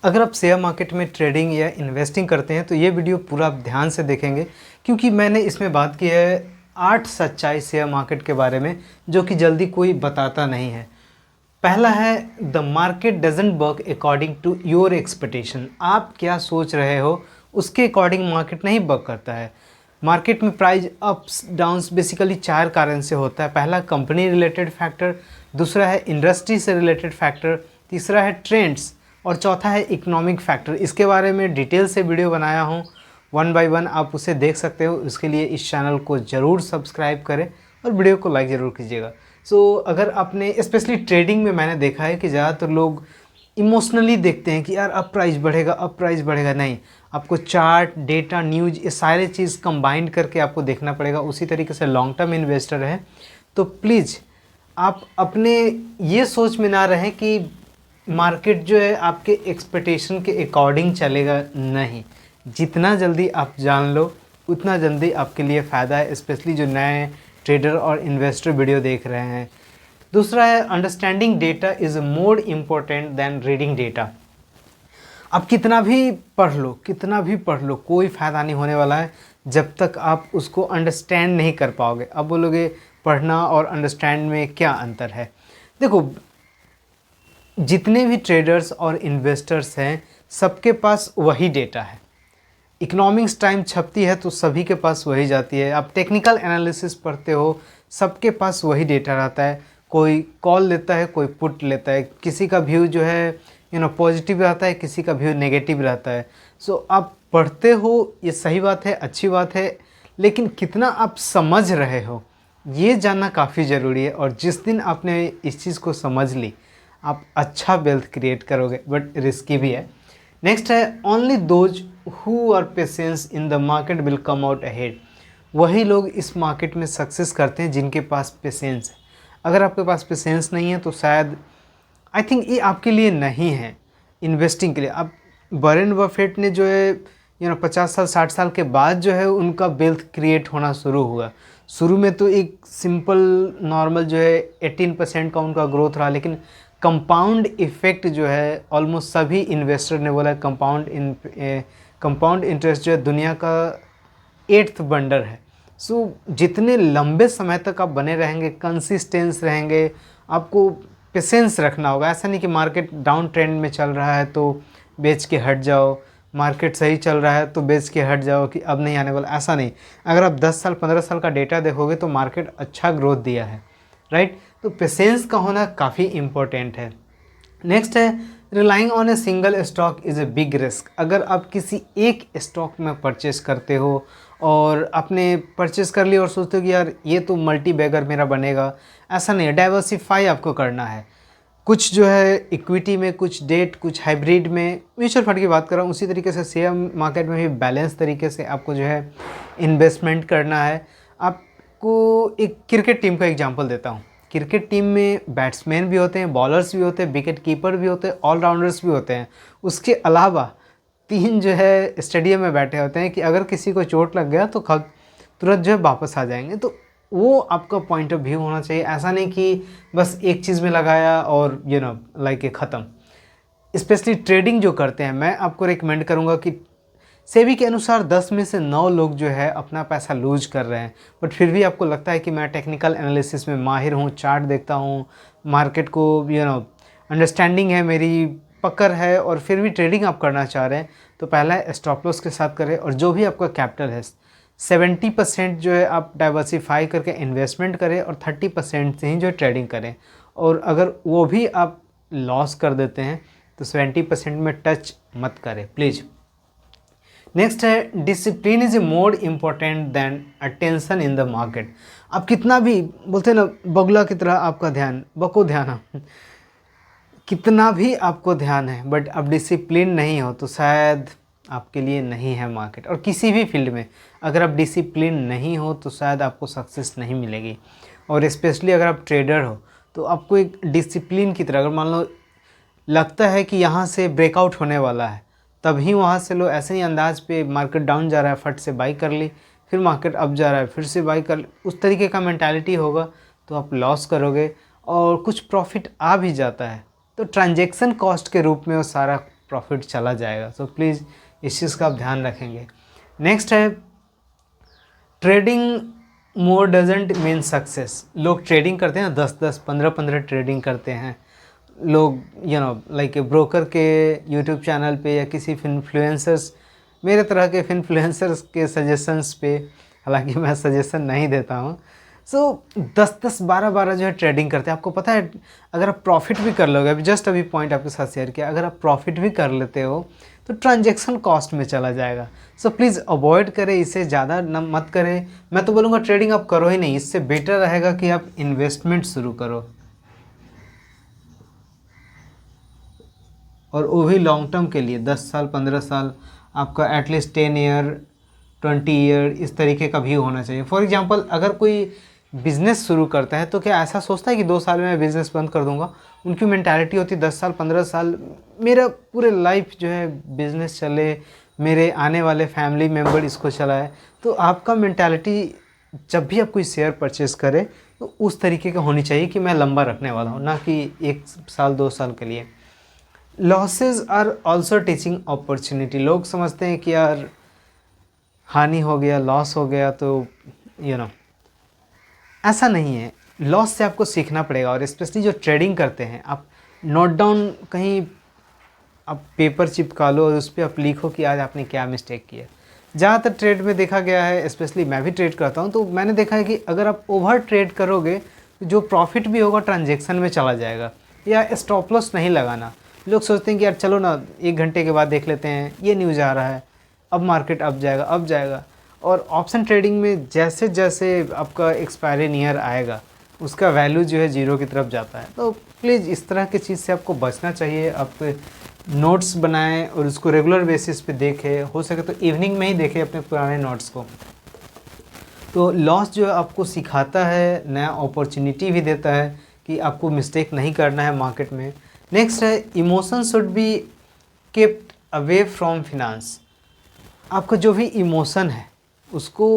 अगर आप share market में ट्रेडिंग या इन्वेस्टिंग करते हैं तो ये वीडियो पूरा आप ध्यान से देखेंगे, क्योंकि मैंने इसमें बात की है 8 सच्चाई शेयर मार्केट के बारे में जो कि जल्दी कोई बताता नहीं है। पहला है, the market doesn't work according to your expectation. आप क्या सोच रहे हो उसके अकॉर्डिंग मार्केट नहीं वर्क करता है। मार्केट में प्राइस अप्स डाउन्स बेसिकली 4 कारण से होता है। पहला कंपनी रिलेटेड फैक्टर, दूसरा है इंडस्ट्री से रिलेटेड फैक्टर, तीसरा है ट्रेंड्स और चौथा है इकोनॉमिक फैक्टर। इसके बारे में डिटेल से वीडियो बनाया हूँ, 1 बाय 1 आप उसे देख सकते हो। उसके लिए इस चैनल को ज़रूर सब्सक्राइब करें और वीडियो को लाइक ज़रूर कीजिएगा। अगर आपने स्पेशली ट्रेडिंग में मैंने देखा है कि ज़्यादातर लोग इमोशनली देखते हैं कि यार अब प्राइस बढ़ेगा, अब प्राइस बढ़ेगा। नहीं, आपको चार्ट, डेटा, न्यूज़, ये सारे चीज़ कंबाइन करके आपको देखना पड़ेगा। उसी तरीके से लॉन्ग टर्म इन्वेस्टर है तो प्लीज़ आप अपने ये सोच में ना रहें कि मार्केट जो है आपके एक्सपेक्टेशन के अकॉर्डिंग चलेगा। नहीं, जितना जल्दी आप जान लो उतना जल्दी आपके लिए फ़ायदा है, स्पेशली जो नए ट्रेडर और इन्वेस्टर वीडियो देख रहे हैं। दूसरा है, understanding data is more important than reading data. आप कितना भी पढ़ लो कोई फ़ायदा नहीं होने वाला है जब तक आप उसको अंडरस्टैंड नहीं कर पाओगे। अब बोलोगे पढ़ना और अंडरस्टैंड में क्या अंतर है। देखो, जितने भी ट्रेडर्स और इन्वेस्टर्स हैं सबके पास वही डेटा है। इकोनॉमिक्स टाइम छपती है तो सभी के पास वही जाती है। आप टेक्निकल एनालिसिस पढ़ते हो, सबके पास वही डेटा रहता है। कोई कॉल लेता है, कोई पुट लेता है। किसी का व्यू जो है पॉजिटिव रहता है, किसी का व्यू नेगेटिव रहता है। आप पढ़ते हो, ये सही बात है, अच्छी बात है, लेकिन कितना आप समझ रहे हो ये जानना काफ़ी ज़रूरी है। और जिस दिन आपने इस चीज़ को समझ ली आप अच्छा वेल्थ क्रिएट करोगे, बट रिस्की भी है। नेक्स्ट है, only those who are patience in the market will come out ahead. वही लोग इस मार्केट में सक्सेस करते हैं जिनके पास पेशेंस है। अगर आपके पास पेशेंस नहीं है तो शायद आई थिंक ये आपके लिए नहीं है इन्वेस्टिंग के लिए। अब वॉरेन बफेट ने जो है 50 साल 60 साल के बाद जो है उनका वेल्थ क्रिएट होना शुरू हुआ। शुरू में तो एक सिंपल नॉर्मल जो है 18% का उनका ग्रोथ रहा, लेकिन कंपाउंड इफ़ेक्ट जो है ऑलमोस्ट सभी इन्वेस्टर ने बोला कंपाउंड इंटरेस्ट जो है दुनिया का 8th वंडर है। जितने लंबे समय तक आप बने रहेंगे, कंसिस्टेंस रहेंगे, आपको पेशेंस रखना होगा। ऐसा नहीं कि मार्केट डाउन ट्रेंड में चल रहा है तो बेच के हट जाओ, मार्केट सही चल रहा है तो बेच के हट जाओ कि अब नहीं आने वाला। ऐसा नहीं, अगर आप 10 साल 15 साल का डेटा देखोगे तो मार्केट अच्छा ग्रोथ दिया है, राइट। तो पेशेंस का होना काफ़ी इम्पोर्टेंट है। नेक्स्ट है, relying on a single stock is a big risk. अगर आप किसी एक स्टॉक में परचेस करते हो और आपने परचेस कर लिया और सोचते हो कि यार ये तो मल्टी बैगर मेरा बनेगा, ऐसा नहीं है। डाइवर्सिफाई आपको करना है। कुछ जो है इक्विटी में, कुछ डेट, कुछ हाइब्रिड में, म्यूचुअल फंड की बात कर रहा हूँ। उसी तरीके से शेयर मार्केट में भी बैलेंस तरीके से आपको जो है इन्वेस्टमेंट करना है। आपको एक क्रिकेट टीम का एग्जांपल देता हूँ। क्रिकेट टीम में बैट्समैन भी होते हैं, बॉलर्स भी होते हैं, विकेट कीपर भी होते हैं, ऑलराउंडर्स भी होते हैं। उसके अलावा 3 जो है स्टेडियम में बैठे होते हैं कि अगर किसी को चोट लग गया तो तुरंत जो है वापस आ जाएंगे। तो वो आपका पॉइंट ऑफ व्यू होना चाहिए। ऐसा नहीं कि बस एक चीज़ में लगाया और लाइक ख़त्म। स्पेशली ट्रेडिंग जो करते हैं, मैं आपको रिकमेंड करूँगा कि सेबी के अनुसार 10 में से 9 लोग जो है अपना पैसा लूज कर रहे हैं। बट फिर भी आपको लगता है कि मैं टेक्निकल एनालिसिस में माहिर हूँ, चार्ट देखता हूँ, मार्केट को अंडरस्टैंडिंग है, मेरी पकड़ है, और फिर भी ट्रेडिंग आप करना चाह रहे हैं तो पहला स्टॉप लॉस के साथ करें। और जो भी आपका कैपिटल है 70% जो है आप डाइवर्सिफाई करके इन्वेस्टमेंट करें और 30% से ही जो ट्रेडिंग करें। और अगर वो भी आप लॉस कर देते हैं तो 70% में टच मत करें प्लीज़। नेक्स्ट है, discipline is more important than attention in the market. आप कितना भी बोलते हैं ना, बगुला की तरह आपका ध्यान, बको ध्यान, कितना भी आपको ध्यान है बट अब डिसिप्लिन नहीं हो तो शायद आपके लिए नहीं है मार्केट। और किसी भी फील्ड में अगर आप डिसिप्लिन नहीं हो तो शायद आपको सक्सेस नहीं मिलेगी। और स्पेशली अगर आप ट्रेडर हो तो आपको एक डिसिप्लिन की तरह, अगर मान लो लगता है कि यहाँ से ब्रेकआउट होने वाला है, तभी वहाँ से लो ऐसे ही अंदाज पे मार्केट डाउन जा रहा है फट से बाई कर ली, फिर मार्केट अप जा रहा है फिर से बाई कर ली, उस तरीके का मेंटालिटी होगा तो आप लॉस करोगे। और कुछ प्रॉफिट आ भी जाता है तो ट्रांजैक्शन कॉस्ट के रूप में वो सारा प्रॉफिट चला जाएगा। सो प्लीज़ इस चीज़ का आप ध्यान रखेंगे। नेक्स्ट है trading more doesn't mean success. लोग ट्रेडिंग करते हैं 10-10, 15-15 ट्रेडिंग करते हैं लोग, लाइक ब्रोकर के यूट्यूब चैनल पे या किसी इन्फ्लुएंसर्स, मेरे तरह के इन्फ्लुएंसर्स के सजेशंस पे, हालांकि मैं सजेशन नहीं देता हूँ। सो 10-10, 12-12 जो है ट्रेडिंग करते हैं। आपको पता है अगर आप प्रॉफिट भी कर लोगे, अभी पॉइंट आपके साथ शेयर किया, अगर आप प्रॉफिट भी कर लेते हो तो ट्रांजैक्शन कॉस्ट में चला जाएगा। सो प्लीज़ अवॉइड करें, इसे ज़्यादा न मत करें। मैं तो बोलूँगा ट्रेडिंग आप करो ही नहीं, इससे बेटर रहेगा कि आप इन्वेस्टमेंट शुरू करो, और वो भी लॉन्ग टर्म के लिए 10 साल 15 साल, आपका एटलीस्ट 10 ईयर 20 ईयर इस तरीके का भी होना चाहिए। फॉर एग्जांपल अगर कोई बिज़नेस शुरू करता है तो क्या ऐसा सोचता है कि 2 साल में मैं बिज़नेस बंद कर दूंगा? उनकी मेंटालिटी होती है 10 साल 15 साल मेरा पूरे लाइफ जो है बिज़नेस चले, मेरे आने वाले फैमिली मेम्बर इसको चलाए। तो आपका मेंटालिटी जब भी आप कोई शेयर परचेज़ करें तो उस तरीके का होनी चाहिए कि मैं लंबा रखने वाला हूँ, ना कि 1 साल 2 साल के लिए। Losses are also teaching opportunity. लोग समझते हैं कि यार हानि हो गया, लॉस हो गया तो ऐसा नहीं है। लॉस से आपको सीखना पड़ेगा, और स्पेशली जो ट्रेडिंग करते हैं आप नोट डाउन कहीं आप पेपर चिपका लो और उस पर आप लिखो कि आज आपने क्या मिस्टेक किया। ज़्यादातर ट्रेड में देखा गया है, स्पेशली मैं भी ट्रेड करता हूँ, तो मैंने देखा है कि अगर आप ओवर ट्रेड करोगे तो जो प्रॉफिट भी होगा ट्रांजेक्शन में चला जाएगा। या स्टॉप लॉस नहीं लगाना। लोग सोचते हैं कि यार चलो ना 1 घंटे के बाद देख लेते हैं, ये न्यूज़ आ रहा है, अब मार्केट अब जाएगा। और ऑप्शन ट्रेडिंग में जैसे जैसे आपका एक्सपायरी नियर आएगा उसका वैल्यू जो है जीरो की तरफ जाता है। तो प्लीज़ इस तरह की चीज़ से आपको बचना चाहिए। आप नोट्स बनाएं और उसको रेगुलर बेसिस पे देखें, हो सके तो इवनिंग में ही देखें अपने पुराने नोट्स को। तो लॉस जो है आपको सिखाता है, नया अपॉर्चुनिटी भी देता है कि आपको मिस्टेक नहीं करना है मार्केट में। नेक्स्ट है emotion should be kept away from finance. आपका जो भी इमोशन है उसको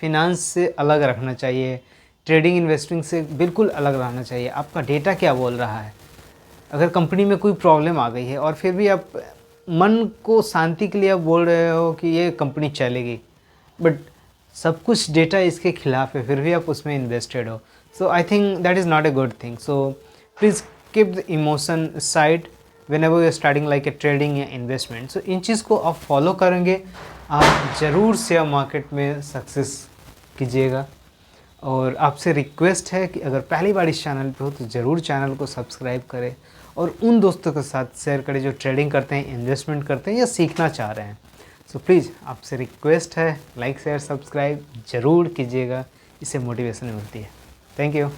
फिनांस से अलग रखना चाहिए, ट्रेडिंग इन्वेस्टिंग से बिल्कुल अलग रहना चाहिए। आपका डेटा क्या बोल रहा है? अगर कंपनी में कोई प्रॉब्लम आ गई है और फिर भी आप मन को शांति के लिए आप बोल रहे हो कि ये कंपनी चलेगी, बट सब कुछ डेटा इसके खिलाफ है, फिर भी आप उसमें इन्वेस्टेड हो, so I think that is not a good thing. So please keep the emotion side whenever you are starting like a trading या इन्वेस्टमेंट। सो इन चीज़ को आप फॉलो करेंगे, आप ज़रूर शेयर मार्केट में सक्सेस कीजिएगा। और आपसे रिक्वेस्ट है कि अगर पहली बार इस चैनल पे हो तो ज़रूर चैनल को सब्सक्राइब करें और उन दोस्तों के साथ शेयर करें जो ट्रेडिंग करते हैं, इन्वेस्टमेंट करते हैं या सीखना चाह रहे हैं। सो प्लीज़ आपसे रिक्वेस्ट है, लाइक शेयर सब्सक्राइब ज़रूर कीजिएगा, इससे मोटिवेशन मिलती है। Thank you.